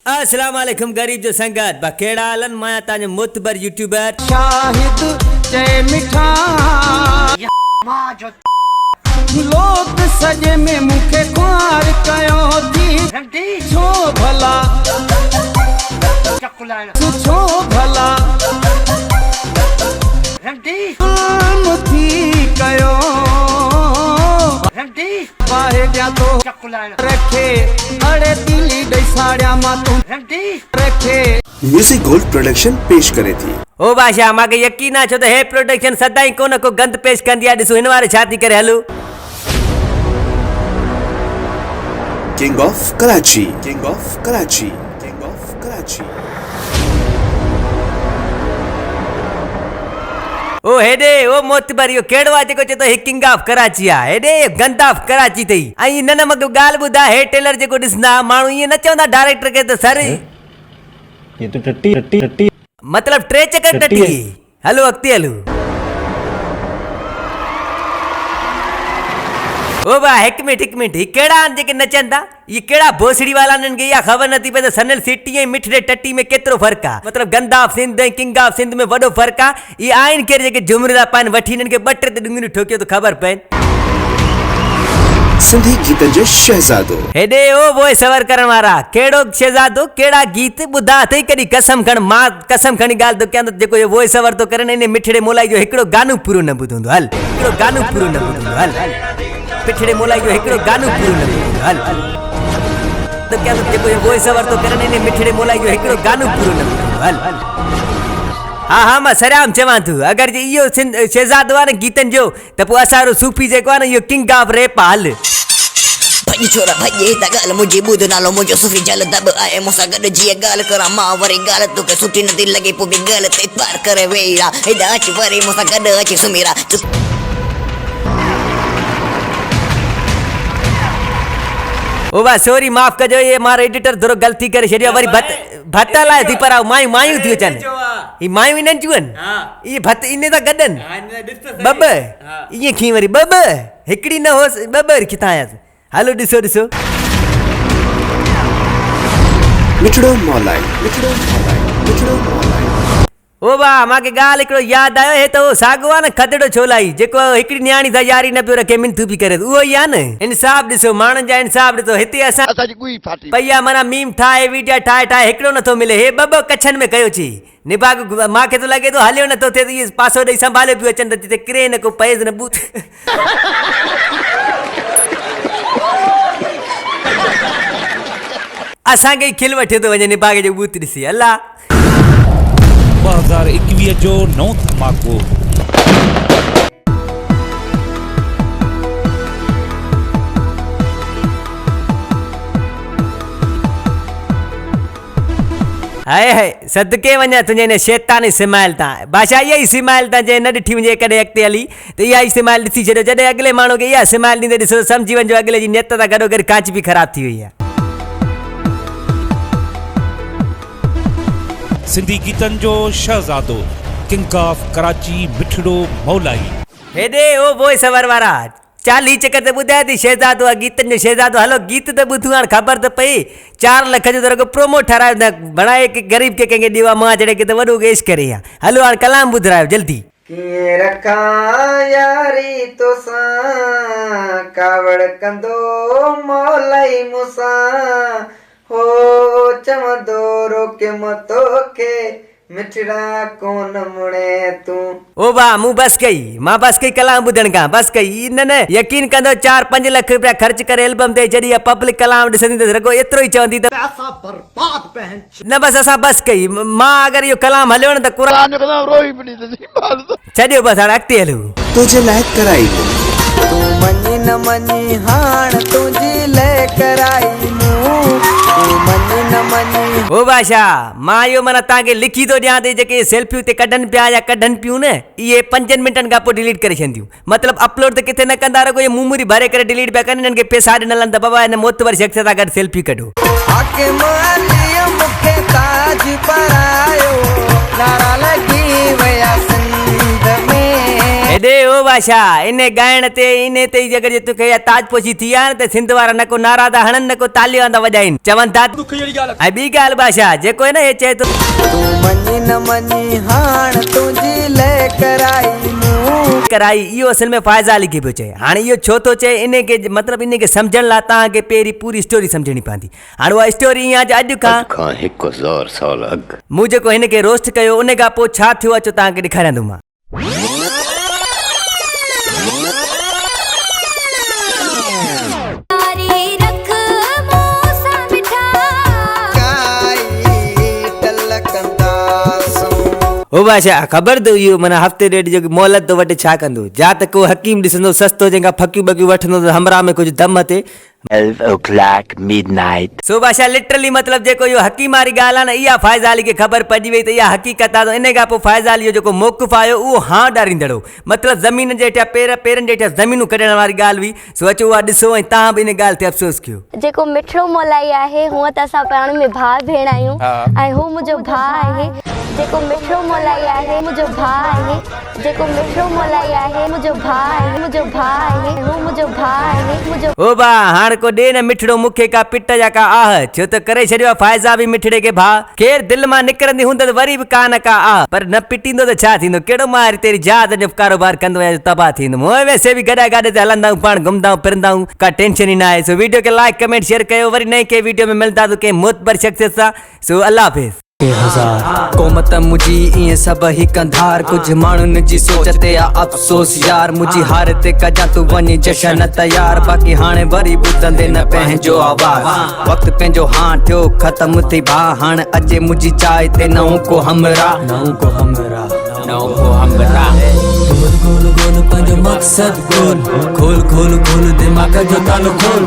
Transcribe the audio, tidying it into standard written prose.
अस्सलाम वालेकुम गरीब जो संगत बकेड़ा आलन माया ताने मुतबर यूट्यूबर शाहिद जय मिठा लोग सजे में मुखे ख्वार कयो थी छो भला छो भला थी कयो पाहे जा तो रखे अड़े दिली डैसाड़िया मा तू रखे म्यूजिक गोल्ड प्रोडक्शन पेश करे थी। ओ बादशाह माके यकीन आ छो तो हे प्रोडक्शन सदाई को न को गंद पेश कंदी आ दिसो हिन वारे छाती करे hello king of Karachi, king of Karachi, king of Karachi. ओ हेडे ओ मोतबर यो केड़ो आ जेको चतो किंग ऑफ कराची आ हेडे गंद ऑफ कराची तई आई न मग गाल बुधा हे टेलर जेको दिसना मानु ये न चवंदा डायरेक्टर के तो सर ये तो टट्टी मतलब ट्रे चक्कर टट्टी हलो अक्ति हलो ओ बा एक मिनट ही केड़ा आन जेके नचंदा ये केड़ा भोसड़ी वाला नन के या खबर नथी पे सनल सिटी ऐं मिठड़े टट्टी में केतरो फर्क आ मतलब गंदा ऑफ सिंध ऐं किंग ऑफ सिंध में वडो फर्क आ ये आइन के जेके झुमरा पान वठी नन के बटे ते डुंगरी ठोकियो तो खबर पइन सिंधी गीतन जो शहजादो हेडे ओ वो सवर करण वाला केड़ो शहजादो केड़ा गीत बुधा थई कदी कसम खण मां कसम खणी गाल तो क्या जेको ये वो सवर तो करन इन मिठड़े मोलाई जो एकड़ो गानो पूरो न बुधंदो हल एकड़ो गानो पूरो न बुधंदो हल पिछड़े मोलाई जो एकड़ो गानो पूरो न बुधंदो हल तो क्या जेको ये वो सवर तो करन इन मिठड़े मोलाई जो एकड़ो गानो पूरो न बुधंदो हल हाँ मां सराम चवां तू अगर जे इयो शहजादो आ न गीतन जो त पो असारो सूफी जेको आ न इयो किंग ऑफ रैप हल भाई छोरा भाई ता गाल मुझे बुध नालो मुझे सुफी जल दब आए मुसा गड जी गाल करा मां वरी गाल तो के सुठी न दिल लगे पुबी गाल ते पार करे वेरा एदा च वरी मुसा गड अच सुमीरा ओ बा सॉरी माफ कजो ये मार एडिटर थोरो गलती करे छडियो वरी भत लाए थी पर मायू थी अचन ई मायू न जुन ये भत इने ता गडन बब ये खी वरी बब हिकड़ी न होस बबर किथा आया हेलो दिसो मिठड़ो मोलाई, मिठड़ो मोलाई, मिठड़ो मोलाई। ओ बा माके गाल एकड़ो याद आयो हे तो सागवान खदड़ो छोलाई जेको हिकड़ी न्याणी सा यारी न पियो रखे मिनथू भी करे वो या न इंसाफ दिसो मानन जा इंसाफ दिसो हिते असा असाजी गुई फाटी भैया मना मीम ठाए वीडियो ठाए हिकड़ो न तो मिले हे बब कच्छन में कयो छी निभाग माके तो लगे तो हलियो न तो थे ये पासो दई संभाले पियो अचन त क्रे न को पैज न बूत असांखे खिल वठे तो वञे निभाग जो बूत ॾिसी अल्लाह 2021 जो नओं धमाको हाय हाय सदके वञा तुंहिंजे हिन शैतानी सिमाइल तां भाषा इहा ई सिमाइल तां जे न ॾिठी वञे कॾहिं अॻिते हली त इहा ई सिमाइल ॾिसी छॾियो जॾहिं अॻिले माण्हू खे इहा सिमाइल ॾींदे ॾिसो सम्झी वञो अॻिले जी नियत सां गॾोगॾु कांच बि ख़राब थी वई आहे सिंधी गीतन जो शहजादो किंग ऑफ कराची मिठड़ो मौलाई हेॾे ओ वो सवर वारा 40 चकर ते ॿुधाए थी शहजादो आहे गीतनि जो शहजादो हलो गीत त ॿुधूं हाणे ख़बर त पई 4 लख जो त रुगो प्रोमो ठारायो न बणाए के गरीब के कंहिंखे ॾियो मां जॾहिं के त वॾो केश करे हलो हाणे कलाम ॿुधायो जल्दी रखा यारी तो सा कावड़ कंदो मौलाई मुसा हो चमदो रोके मतो के मिठड़ा कोन मुड़े तू ओ बा मु बस कई मां बस कई कलाम बुधण का बस कई न यकीन कंदो 4-5 लाख रुपया खर्च करे एल्बम ते जड़ी पब्लिक कलाम ॾिसंदी त रगो एतिरो ई चवंदी त पैसा बर्बाद पहन न बस असां बस कई मां अगर इहो कलाम हलियो न त क़ुरान जो कदम रोई पड़ी छॾियो बस हाणे अॻिते हलो तुझे लायक कराई तू मनी न मनी हाण तुझी ले कराई तू मनी न मनी ओ बादशाह मां इहो माना तव्हांखे लिखी थो ॾियां ते जेके सेल्फियूं ते कढनि पिया या कढनि पियूं न इहे 5 मिंटनि खां पोइ डिलीट करे छॾंदियूं मतिलबु अपलोड त किथे न कंदा रुगो इहे मुमूरी भरे करे डिलीट पिया कनि हिननि खे पैसा ॾिनल त बाबा हिन मोतबर शख़्स सां गॾु सेल्फी कढो आके मालिया मुखे ताज परायो नारा लगी वया सिंध में हेॾे ओ बादशाह इने ॻाइण ते इने ते ई अगरि जे तोखे इहा ताजपोशी थी आहे न त सिंध वारा न को नारा था हणनि न को तालियूं था वॼाइनि चवनि था ऐं ॿी ॻाल्हि बादशाह जेको आहे न हे चए थो तू मनी न मनी हाण तुंहिंजी ले कराई इहो असल में फ़ाइज़ा अली खे पियो चए हाणे इहो छो थो चए इन खे मतिलबु इन खे सम्झण लाइ तव्हांखे पहिरीं पूरी स्टोरी सम्झणी पवंदी हाणे उहा स्टोरी ईअं आहे अॼु खां हिकु ज़ोर साल अॻु मूं जेको हिन खे रोस्ट कयो उन खां पोइ छा थियो अचो तव्हांखे ॾेखारींदुमि ओ बादशाह ख़बर अथव इहो माना हफ़्ते ॾेढ जो मोहलत थो वठे छा कंदो जा त को हकीम ॾिसंदो सस्तो जंहिंखां फकियूं बकियूं वठंदो त हमरा में कुझु दम अचे 12 o'clock midnight सो बादशाह लिटरली मतिलबु जेको इहो हकीम वारी ॻाल्हि आहे न इहा फ़ाइज़ा अली खे ख़बर पइजी वई त इहा हक़ीक़त आहे त इन खां पोइ फ़ाइज़ा अली जो जेको मौक़िफ़ आयो उहो हां ॾारींदड़ो मतिलबु ज़मीन जे हेठियां पेरनि जे हेठियां ज़मीनूं कढण वारी ॻाल्हि हुई सो अचो उहा ॾिसो ऐं तव्हां बि इन ॻाल्हि ते अफ़सोस कयो जेको मिठड़ो मोलाई आहे हूअं त असां पाण में भाउ भेण आहियूं ऐं हू मुंहिंजो भाउ आहे जेको मिठड़ो मोलाई आहे मुंहिंजो भाउ आहे जेको मिठड़ो मोलाई आहे मुंहिंजो भाउ आहे मुंहिंजो भाउ आहे हू मुंहिंजो भाउ आहे मुंहिंजो ओ बा हाणे को ॾे न मिठड़ो मूंखे का पिट जा का आह छो त करे छॾियो आहे फ़ाइज़ा बि मिठड़े खे भाउ केरु दिलि मां निकिरंदी हूंद त वरी बि कान का आह पर न पिटींदो त छा थींदो कहिड़ो मां तेरी जात जो कारोबार कंदो आहियां तबाह थींदुमि वैसे बि गॾा गाॾे ते हलंदा आहियूं पाण घुमंदा आहियूं फिरंदा आहियूं का टेंशन ई न आहे सो वीडियो खे लाइक कमेंट शेयर कयो वरी नई कंहिं वीडियो में मिलंदा तो कंहिं मोतबर शख़्सियत सां सो अल्लाह हाफ़िज़ कोमत मुझी ईअं सभु ही कंधार कुझु माण्हुनि जी सोच ते आहे अफ़सोस यार मुंहिंजी हार ते कजां तूं वञी जशन तयार बाक़ी हाणे वरी ॿुधंदे न पंहिंजो आवाज़ वक़्तु पंहिंजो हां थियो ख़तमु थी भाउ हाणे अचे मुंहिंजी चांहि ते नओं को हमरा गोल गोल पंहिंजो मक़सद गोल खोल खोल खोल दिमाग़ जो तालो खोल